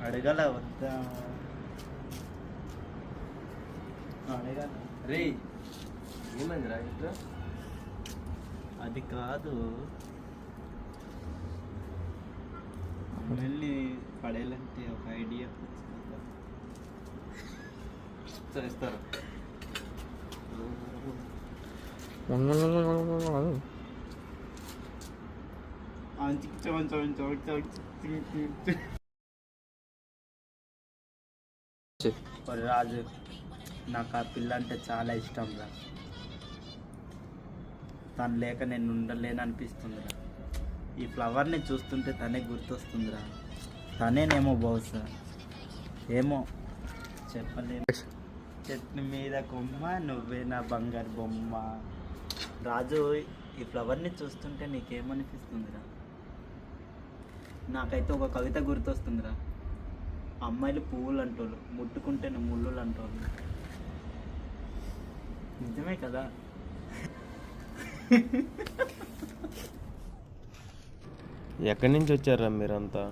అడగల వద్దా అడగల రే ఏమైందిరా ఇంట్లో? అది కాదు, అమ్మాయిల్ని పడేయాలంటే ఒక ఐడియా చేస్తారు. రాజు, నాకు ఆ పిల్ల అంటే చాలా ఇష్టం రా. తను లేక నేను ఉండలేను అనిపిస్తుందిరా. ఈ ఫ్లవర్ని చూస్తుంటే తనే గుర్తొస్తుందిరా. తనేనేమో బహుశా, ఏమో చెప్పలేదు. చెట్టు మీద కొమ్మ నువ్వే నా బంగారు బొమ్మ. రాజు, ఈ ఫ్లవర్ని చూస్తుంటే నీకేమనిపిస్తుందిరా? నాకైతే ఒక కవిత గుర్తొస్తుందిరా. అమ్మాయిలు పువ్వులు అంటోళ్ళు, ముట్టుకుంటే ముళ్ళులు అంటోళ్ళు. నిజమే కదా? ఎక్కడి నుంచి వచ్చారా మీరంతా?